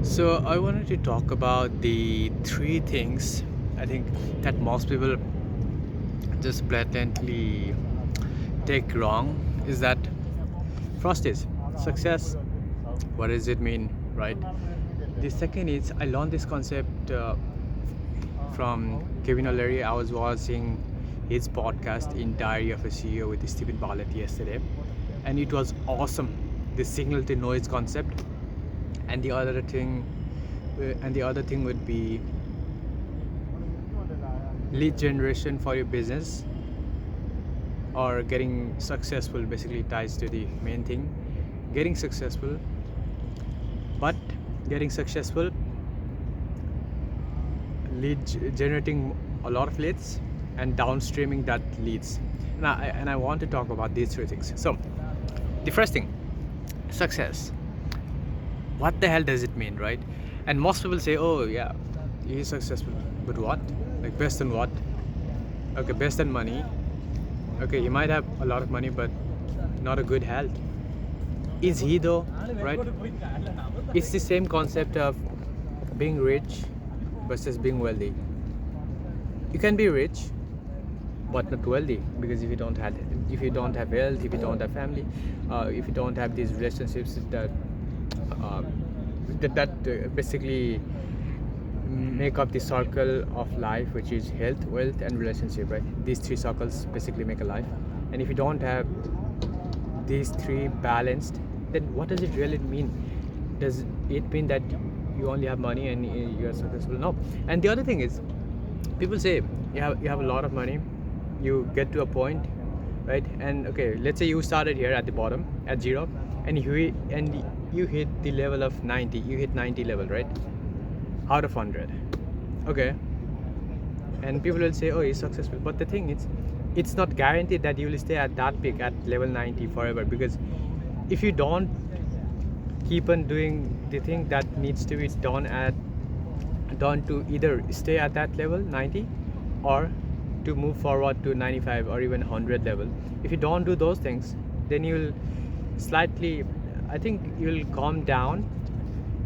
So I wanted to talk about the three things I think that most people just blatantly take wrong. Is that first is success. What does it mean, right? The second is I learned this concept from Kevin O'Leary. I was watching his podcast in Diary of a CEO with Stephen Bartlett yesterday, and it was awesome. The signal to noise concept, and the other thing would be lead generation for your business or getting successful. Basically ties to the main thing, getting successful, but getting successful generating a lot of leads and downstreaming that leads. And I want to talk about these three things. So the first thing, success. What the hell does it mean, right? And most people say, oh yeah, he's successful, but what? Like best on what? Okay, best on money. Okay, he might have a lot of money, but not a good health. Is he though? Right? It's the same concept of being rich versus being wealthy. You can be rich but not wealthy, because if you don't have health, if you don't have family, if you don't have these relationships uh, basically make up the circle of life, which is health, wealth, and relationship, right? These three circles basically make a life. And if you don't have these three balanced, then what does it really mean? Does it mean that you only have money and you're successful? No. And the other thing is, people say you have a lot of money, you get to a point, right? And okay, let's say you started here at the bottom at zero, and you hit the level of 90. You hit 90 level, right? Out of 100. Okay. And people will say, oh, he's successful. But the thing is, it's not guaranteed that you will stay at that peak at level 90 forever, because if you don't keep on doing the thing that needs to be done to either stay at that level 90 or to move forward to 95 or even 100 level, if you don't do those things, then you'll slightly, I think you'll calm down.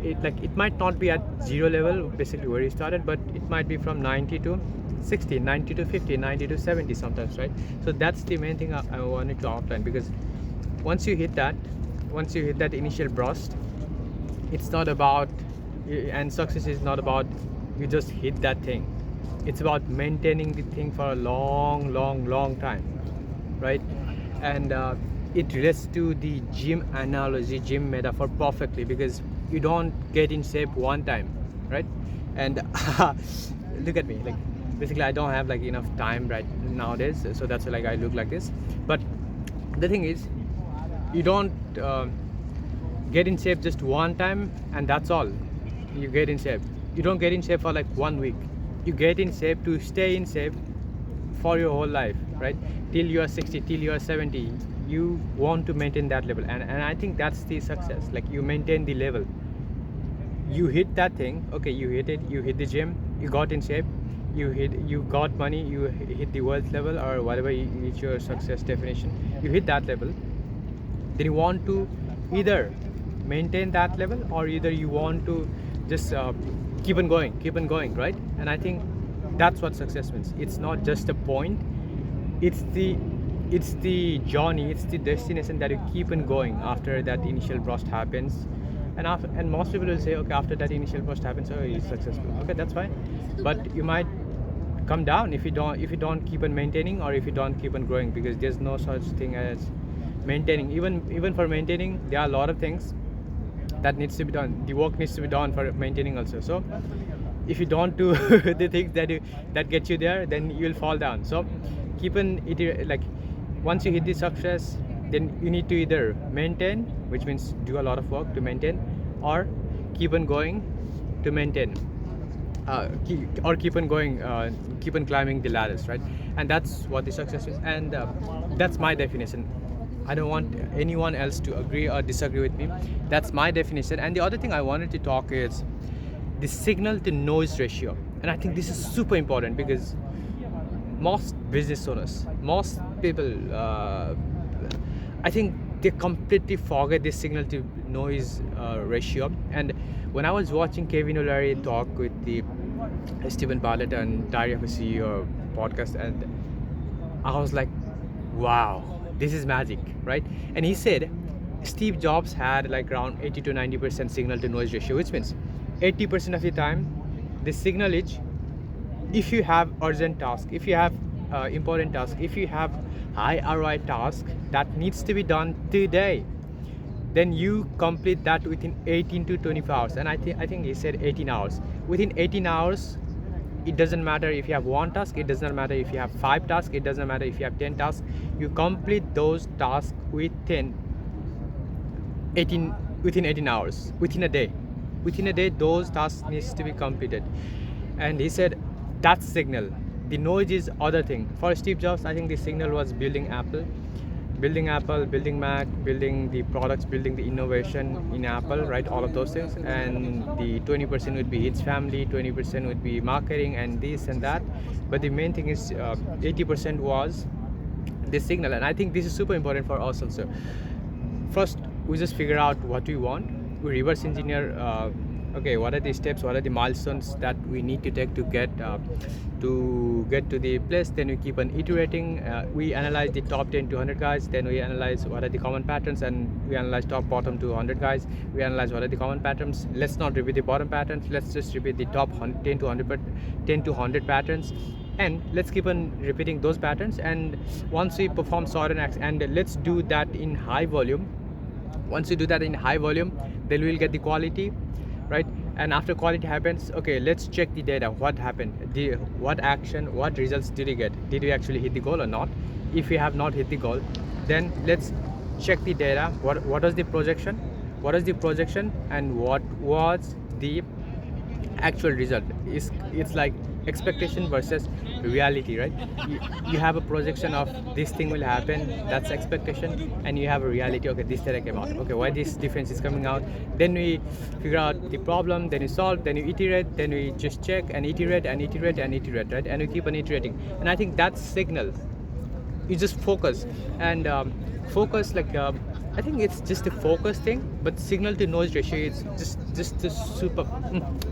It might not be at zero level basically where you started, but it might be from 90 to 60, 90 to 50, 90 to 70 sometimes, right? So that's the main thing I wanted to outline, because once you hit that initial burst, it's not about, and success is not about you just hit that thing. It's about maintaining the thing for a long time, right? And it relates to the gym analogy, gym metaphor perfectly, because you don't get in shape one time, right? And look at me, like basically I don't have like enough time right nowadays, so that's why like I look like this. But the thing is, you don't get in shape just one time and that's all. You get in shape, you don't get in shape for like 1 week. You get in shape to stay in shape for your whole life, right? Till you are 60, till you are 70, you want to maintain that level. And I think that's the success. Like you maintain the level, you hit that thing. Okay, you hit it, you hit the gym, you got in shape, you got money, you hit the wealth level or whatever is your success definition. You hit that level, then you want to either maintain that level or either you want to just keep on going, right? And I think that's what success means. It's not just a point, it's the journey, it's the destination that you keep on going after that initial burst happens. And most people will say, okay, after that initial burst happens, oh, he's successful. Okay, that's fine, but you might come down if you don't keep on maintaining, or if you don't keep on growing, because there's no such thing as maintaining. Even for maintaining, there are a lot of things that needs to be done. The work needs to be done for maintaining also. So if you don't do the things that get you there, then you'll fall down. So keep on it, like once you hit the success, then you need to either maintain, which means do a lot of work to maintain, or keep on going to maintain, keep on going, keep on climbing the ladders, right? And that's what the success is. And that's my definition. I don't want anyone else to agree or disagree with me. That's my definition. And the other thing I wanted to talk is the signal to noise ratio. And I think this is super important, because most business owners, most people, I think they completely forget this signal to noise ratio. And when I was watching Kevin O'Leary talk with the Stephen Bartlett and Diary of a CEO podcast, and I was like, wow, this is magic, right? And he said Steve Jobs had like around 80 to 90% signal to noise ratio, which means 80% of the time the signal is, if you have urgent task, if you have important task, if you have high ROI task that needs to be done today, then you complete that within 18 to 24 hours. And I think he said 18 hours. Within 18 hours, it doesn't matter if you have one task, it doesn't matter if you have 5 tasks, it doesn't matter if you have 10 tasks, you complete those tasks within 18 hours, within a day. Within a day, those tasks needs to be completed. And he said that's signal. The noise is other thing. For Steve Jobs, I think the signal was building Apple, building Mac, building the products, building the innovation in Apple, right? All of those things. And the 20% would be his family, 20% would be marketing and this and that. But the main thing is 80% was the signal. And I think this is super important for us also. First, we just figure out what we want. We reverse engineer. Okay, what are the steps? What are the milestones that we need to take to get to the place? Then we keep on iterating. We analyze the top 10 to 100 guys. Then we analyze what are the common patterns, and we analyze top bottom to 100 guys. We analyze what are the common patterns. Let's not repeat the bottom patterns. Let's just repeat the top 10 to 100 patterns. And let's keep on repeating those patterns. And once we perform certain acts, and let's do that in high volume. Once you do that in high volume, then we'll get the quality, right? And after quality happens, okay, let's check the data. What happened? What action, what results did you get? Did you actually hit the goal or not? If you have not hit the goal, then let's check the data. What was the projection? What is the projection, and what was the actual result? It's like expectation versus reality, right? You have a projection of this thing will happen, that's expectation, and you have a reality. Okay, this data came out. Okay, why this difference is coming out? Then we figure out the problem, then you solve, then you iterate, then we just check and iterate and iterate and iterate, right? And we keep on iterating. And I think that's signal. You just focus and focus, like I think it's just a focus thing, but signal to noise ratio is just a super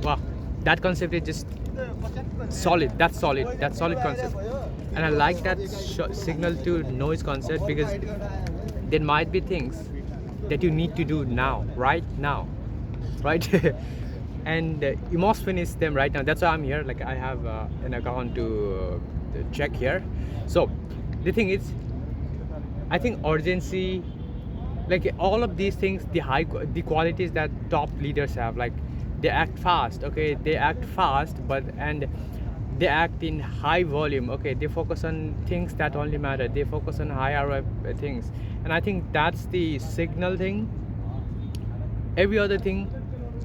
wow, that concept is just solid. That's solid concept. And I like that signal to noise concept, because there might be things that you need to do now, right? And you must finish them right now. That's why I'm here. Like, I have an account to check here. So the thing is, I think urgency, like all of these things, the qualities that top leaders have, like they act fast. Okay, they act fast, and they act in high volume. Okay, they focus on things that only matter. They focus on high ROI things. And I think that's the signal thing. Every other thing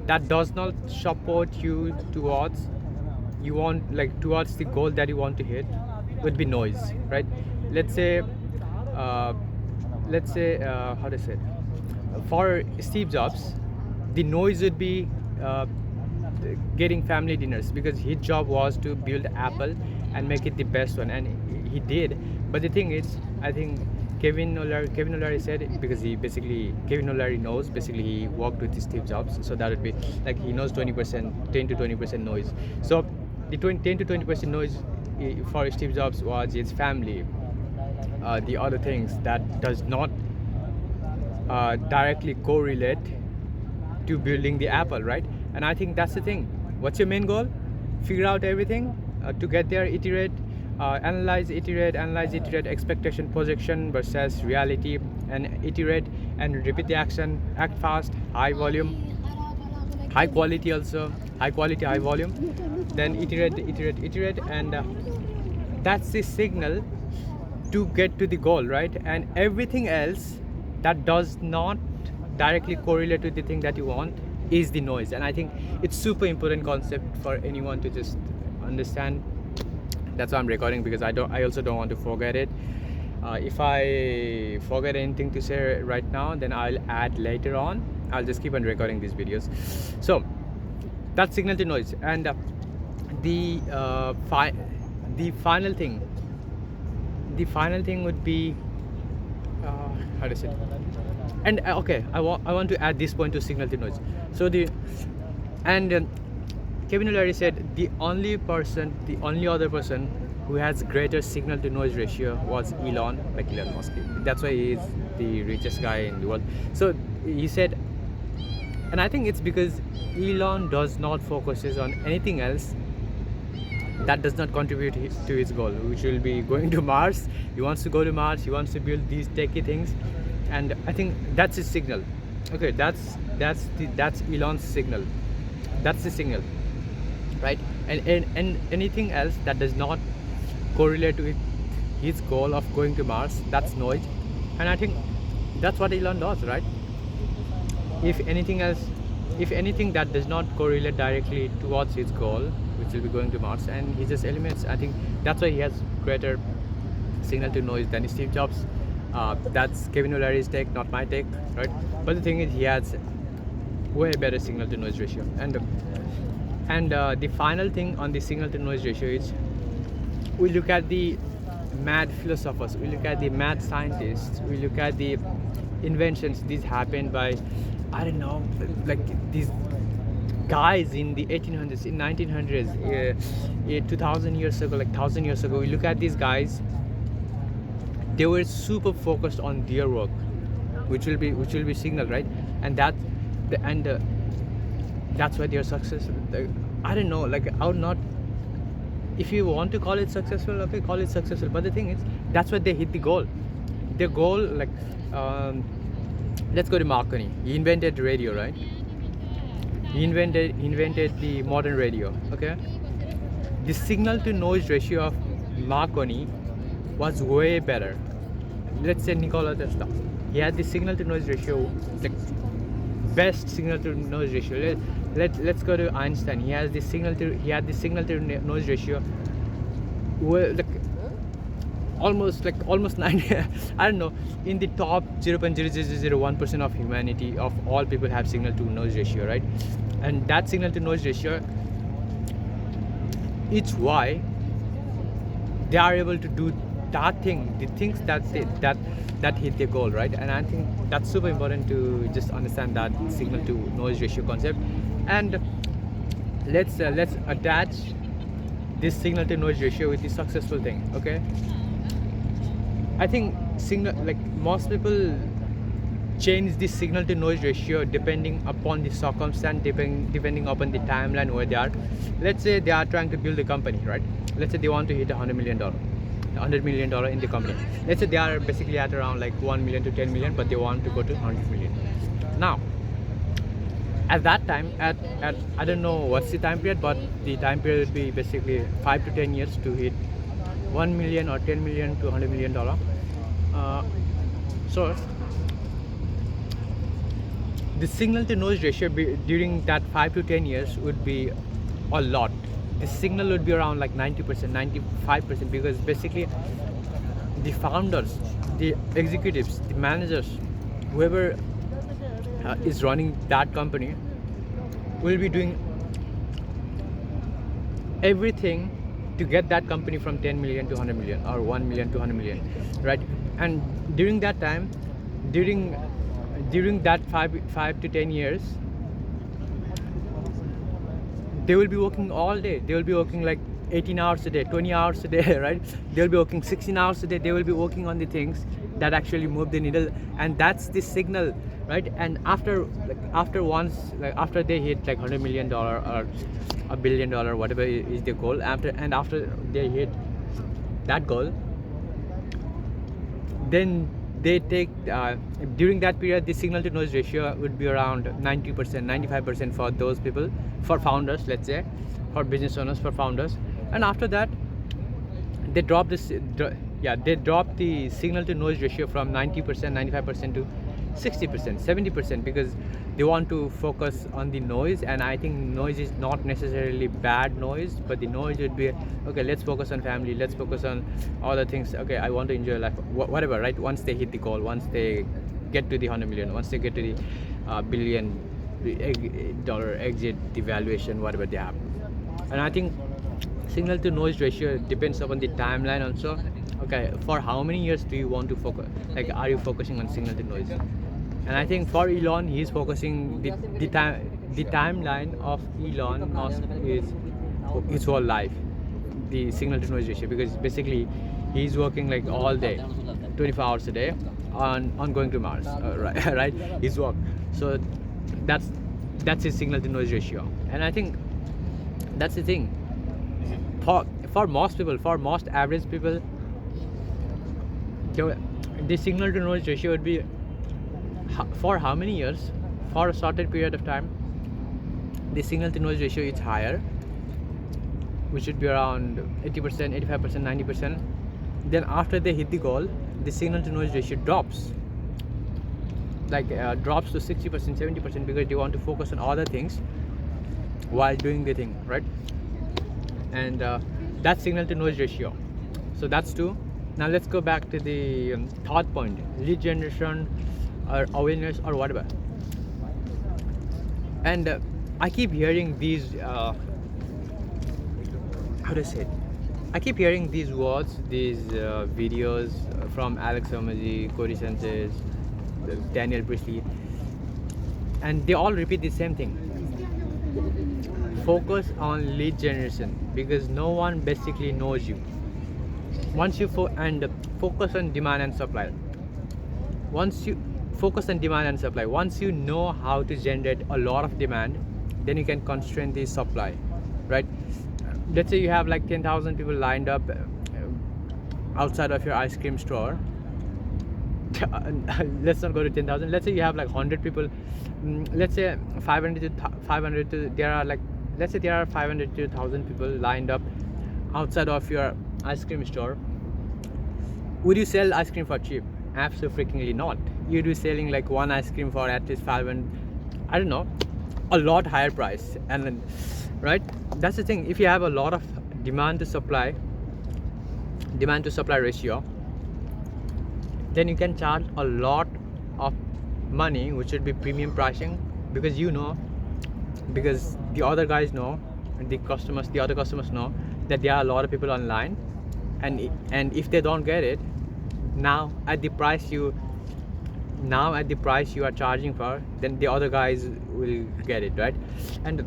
that does not support you towards towards the goal that you want to hit would be noise, right? Let's say how to say it, for Steve Jobs, the noise would be getting family dinners, because his job was to build Apple and make it the best one, and he did. But the thing is, I think Kevin O'Leary said it, because Kevin O'Leary knows, basically he worked with Steve Jobs, so that would be like he knows 10 to 20% noise. So the 10 to 20% noise for Steve Jobs was his family, the other things that does not directly correlate to building the Apple, right? And I think that's the thing. What's your main goal? Figure out everything to get there. Iterate, analyze, iterate, expectation, projection versus reality, and iterate and repeat the action. Act fast, high volume, high quality also, high quality, high volume. Then iterate, and that's the signal to get to the goal, right? And everything else that does not directly correlate with the thing that you want is the noise. And I think it's super important concept for anyone to just understand. That's why I'm recording, because I also don't want to forget it. If I forget anything to say right now, then I'll add later on. I'll just keep on recording these videos. So that's signal to noise. And the final thing would be how to say it? And okay, I want to add this point to signal to noise. So the and Kevin O'Leary said the only other person who has greater signal to noise ratio was Elon, like Elon Musk. That's why he is the richest guy in the world. So he said, and I think it's because Elon does not focuses on anything else that does not contribute to his goal, which will be going to Mars. He wants to go to Mars. He wants to build these techie things, and I think that's his signal. Okay, that's Elon's signal. That's the signal, right? And anything else that does not correlate with his goal of going to Mars, that's noise. And I think that's what Elon does, right? If anything else, if anything that does not correlate directly towards his goal, which will be going to Mars, and he just eliminates. I think that's why he has greater signal to noise than Steve Jobs. That's Kevin O'Leary's take, not my take, right? But the thing is, he has way better signal to noise ratio. And the final thing on the signal to noise ratio is, we look at the mad philosophers, we look at the mad scientists, we look at the inventions. These happened by, I don't know, like these guys in the 1800s, in 1900s, 2000 years ago, like 1000 years ago. We look at these guys, they were super focused on their work, which will be signal, right? And that's why they're successful. I don't know, like I would not, if you want to call it successful, okay, call it successful. But the thing is, that's why they hit the goal. Their goal, like let's go to Marconi. He invented radio, right? He invented the modern radio. Okay, the signal to noise ratio of Marconi was way better. Let's say Nikola Tesla, he had the signal to noise ratio, like best signal to noise ratio. Let's go to Einstein. He had the signal to noise ratio, well, like almost 90. I don't know, in the top 0.0001% of humanity, of all people, have signal to noise ratio, right? And that signal to noise ratio, it's why they are able to do that thing, the things that hit their goal, right? And I think that's super important to just understand that signal to noise ratio concept. And let's attach this signal to noise ratio with the successful thing. Okay, I think most people change the signal to noise ratio depending upon the circumstance, depending upon the timeline where they are. Let's say they are trying to build a company, right? Let's say they want to hit $100 million in the company. Let's say they are basically at around like 1 million to 10 million, but they want to go to 100 million. Now, at that time, at I don't know what's the time period, but the time period would be basically 5 to 10 years to hit 1 million or 10 million to $100 million. So the signal to noise ratio during that 5 to 10 years would be a lot. The signal would be around like 90%, 95%, because basically the founders, the executives, the managers, whoever is running that company will be doing everything to get that company from 10 million to 100 million or 1 million to 100 million, right? And during that time, during that 5 to 10 years, they will be working all day. They will be working like 18 hours a day, 20 hours a day, right? They will be working 16 hours a day. They will be working on the things that actually move the needle, and that's the signal, right? And after they hit like $100 million or $1 billion, whatever is their goal, after they hit that goal, then they take during that period the signal to noise ratio would be around 90%, 95% for those people, for founders, let's say, for business owners, for founders. And after that, they drop the signal to noise ratio from 90%, 95% to 60%, 70%, because they want to focus on the noise. And I think noise is not necessarily bad noise, but the noise would be, okay, let's focus on family, let's focus on other things. Okay, I want to enjoy life, whatever, right? Once they hit the goal, once they get to the 100 million, once they get to the $1 billion exit, the valuation, whatever they have. And I think signal to noise ratio depends upon the timeline also. Okay, for how many years do you want to focus? Like, are you focusing on signal to noise? And I think for Elon, he's focusing the timeline of Elon Musk is his whole life, the signal to noise ratio, because basically he's working like all day, 24 hours a day on going to Mars, right? Right, his work. So that's his signal to noise ratio, and I think that's the thing. For most people, for most average people, the signal to noise ratio would be for how many years? For a certain period of time, the signal to noise ratio is higher, which should be around 80%, 85%, 90%. Then after they hit the goal, the signal to noise ratio drops, like drops to 60%, 70%, because they want to focus on other things while doing the thing, right? And that's signal to noise ratio. So that's two. Now let's go back to the third point: lead generation or awareness or whatever. And I keep hearing these how to say it? I keep hearing these words, these videos from Alex Hermosi, Corey Sanchez, Daniel Priestley, and they all repeat the same thing: focus on lead generation, because no one basically knows you. Once you focus on demand and supply. Once you focus on demand and supply, once you know how to generate a lot of demand, then you can constrain the supply, right? Let's say you have like 10,000 people lined up outside of your ice cream store. Let's not go to 10,000. Let's say you have like 100 people. Let's say 500 to there are like, let's say there are 500 to 1,000 people lined up outside of your ice cream store. Would you sell ice cream for cheap? Absolutely not. You'd be selling like one ice cream for at least 500, I don't know, a lot higher price. And then, right, that's the thing. If you have a lot of demand to supply ratio, then you can charge a lot of money, which should be premium pricing, because because the other guys know, and the other customers know that there are a lot of people online, and if they don't get it now at the price you are charging for, then the other guys will get it, right? And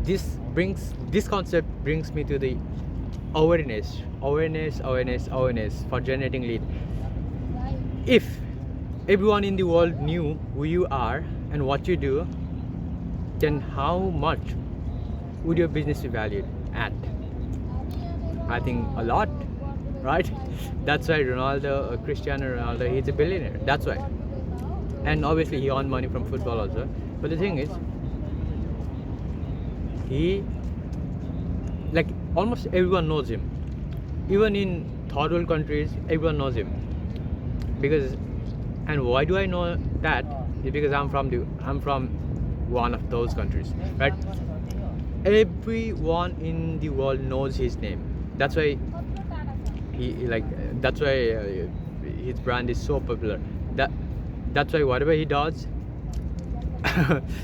this concept brings me to the awareness for generating lead. If everyone in the world knew who you are and what you do, then how much would your business be valued at? I think a lot, right? That's why Cristiano Ronaldo, he's a billionaire. That's why. And obviously he earned money from football also. But the thing is, he, like, almost everyone knows him. Even in third world countries, everyone knows him. And why do I know that? It's because I'm from one of those countries, right? Everyone in the world knows his name. That's why his brand is so popular. That's why whatever he does,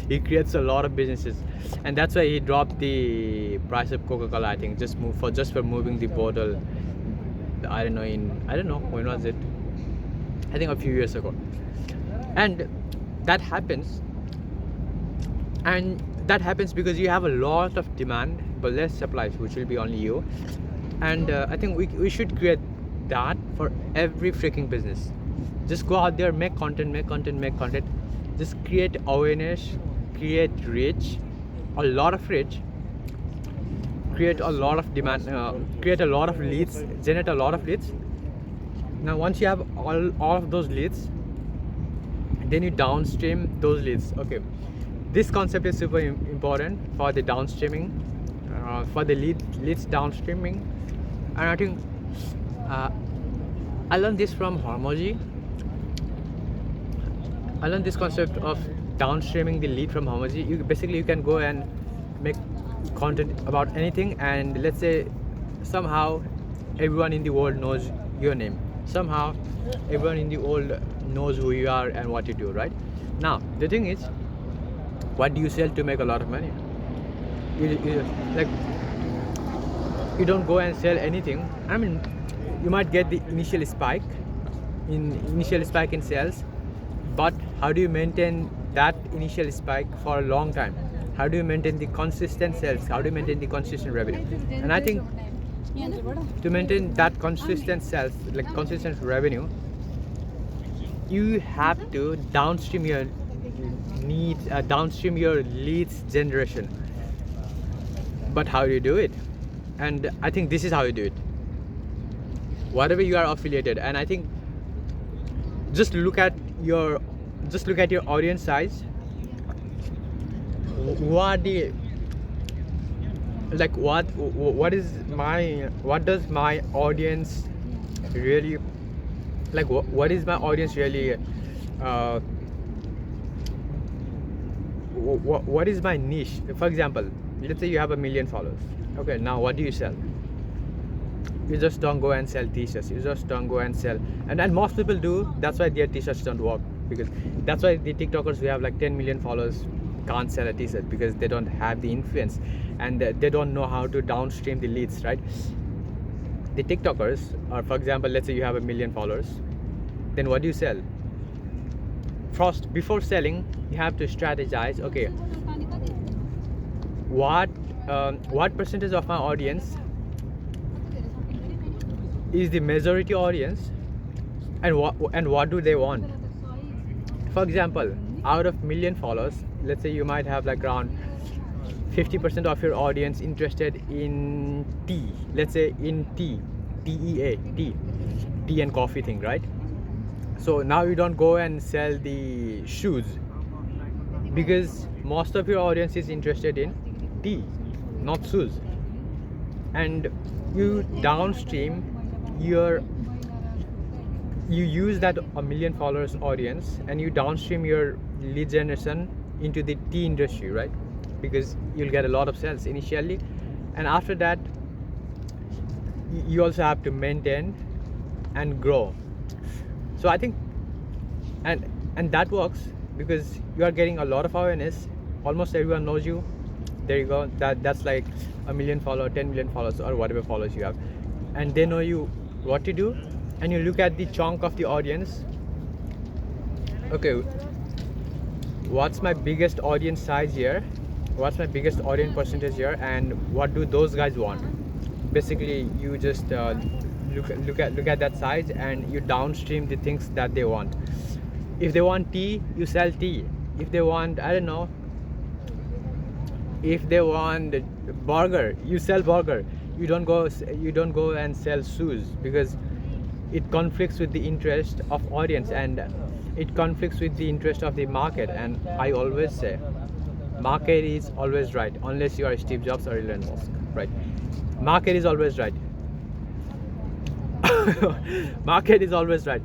he creates a lot of businesses, and that's why he dropped the price of Coca-Cola. I think just for moving the bottle. I don't know when was it. I think a few years ago, and that happens because you have a lot of demand but less supplies, which will be only you. And I think we should create that for every freaking business. Just go out there, make content. Just create awareness, create reach, a lot of reach, create a lot of demand, create a lot of leads, generate a lot of leads. Now once you have all of those leads, then you downstream those leads. Okay, this concept is super important for the downstreaming, for the leads downstreaming. And I think I learned this from Hermosi. I learned this concept of downstreaming the lead from Hermosi. You can go and make content about anything, and let's say somehow everyone in the world knows your name. Somehow everyone in the world knows who you are and what you do, right? Now the thing is, what do you sell to make a lot of money? You don't go and sell anything. I mean, you might get the initial spike in sales, but How do you maintain that initial spike for a long time? How do you maintain the consistent sales? How do you maintain the consistent revenue? And I think to maintain that consistent sales, like consistent revenue, you have to downstream your needs, downstream your leads generation. But how do you do it? And I think this is how you do it. Whatever you are affiliated, and I think just look at your audience size. What does my audience really like? What is my audience really? What is my niche? For example, let's say you have 1 million followers. Okay, now what do you sell? You just don't go and sell t-shirts. You just don't go and sell, and most people do. That's why their t-shirts don't work, because that's why the TikTokers who have like 10 million followers can't sell a t-shirt, because they don't have the influence and they don't know how to downstream the leads, right? The TikTokers, or for example, let's say you have 1 million followers, then what do you sell? First, before selling, you have to strategize. Okay, what percentage of my audience is the majority audience, and what do they want? For example, out of 1 million followers, let's say you might have like around 50% of your audience interested in tea. Let's say in tea and coffee thing, right? So now you don't go and sell the shoes, because most of your audience is interested in tea, not shoes. And you downstream you use that 1 million followers audience, and you downstream your lead generation into the tea industry, right? Because you'll get a lot of sales initially, and after that you also have to maintain and grow. So I think and that works because you are getting a lot of awareness. Almost everyone knows you. There you go. That's like 1 million followers, 10 million followers, or whatever followers you have, and they know you what to do. And you look at the chunk of the audience. Okay, what's my biggest audience size here? What's my biggest audience percentage here? And what do those guys want? Basically, you just look at that size, and you downstream the things that they want. If they want tea, you sell tea. If they want, I don't know, if they want burger, you sell burger. You don't go and sell shoes, because it conflicts with the interest of audience, and it conflicts with the interest of the market. And I always say, market is always right, unless you are Steve Jobs or Elon Musk, right? Market is always right. Market is always right.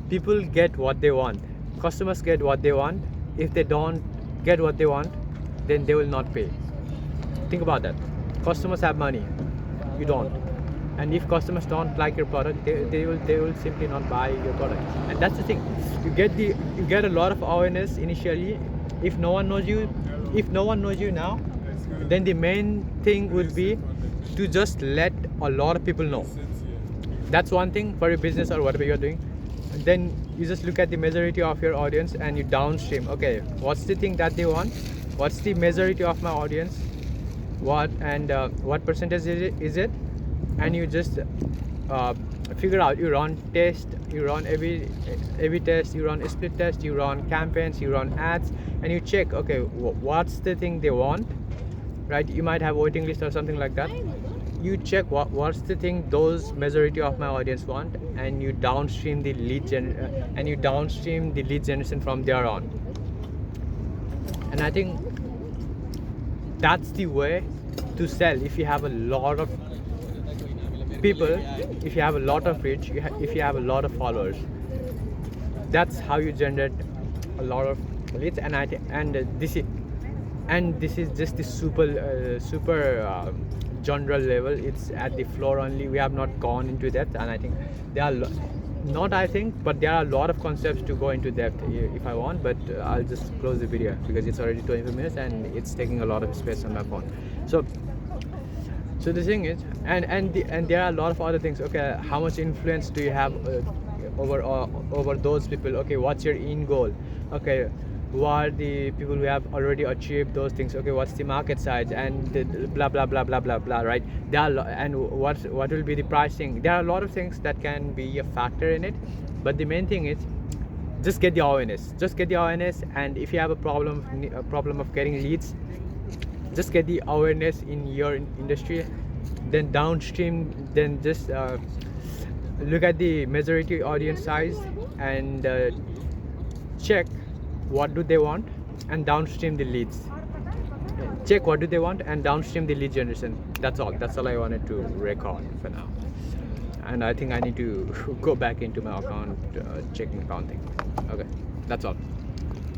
People get what they want. Customers get what they want. If they don't get what they want, then they will not pay. Think about that. Customers have money, you don't. And if customers don't like your product, they will simply not buy your product. And that's the thing. You get a lot of awareness initially. If no one knows you now, then the main thing would be to just let a lot of people know. That's one thing for your business or whatever you're doing. And then you just look at the majority of your audience, and you downstream. Okay, what's the thing that they want? What's the majority of my audience? What percentage is it? And you just figure out. You run test, you run every test, you run split test, you run campaigns, you run ads, and you check, okay, what's the thing they want, right? You might have waiting list or something like that. You check what's the thing those majority of my audience want, and you downstream the lead generation from there on. And I think that's the way to sell. If you have a lot of people, if you have a lot of reach, if you have a lot of followers, that's how you generate a lot of leads. And this is just the super general level. It's at the floor only. We have not gone into depth, and I think there are but there are a lot of concepts to go into depth if I want. But I'll just close the video because it's already 25 minutes and it's taking a lot of space on my phone. So the thing is, and there are a lot of other things. Okay, how much influence do you have over those people? Okay, what's your end goal? okay, who are the people who have already achieved those things, okay, what's the market size, and blah blah blah blah blah blah, right? There are and what will be the pricing. There are a lot of things that can be a factor in it, but the main thing is just get the awareness, and if you have a problem of getting leads, just get the awareness in your industry. Then downstream, then just look at the majority audience size, and check what do they want, and downstream the leads. Check what do they want and downstream the lead generation. That's all I wanted to record for now. And I think I need to go back into my account, checking account thing. Okay, that's all.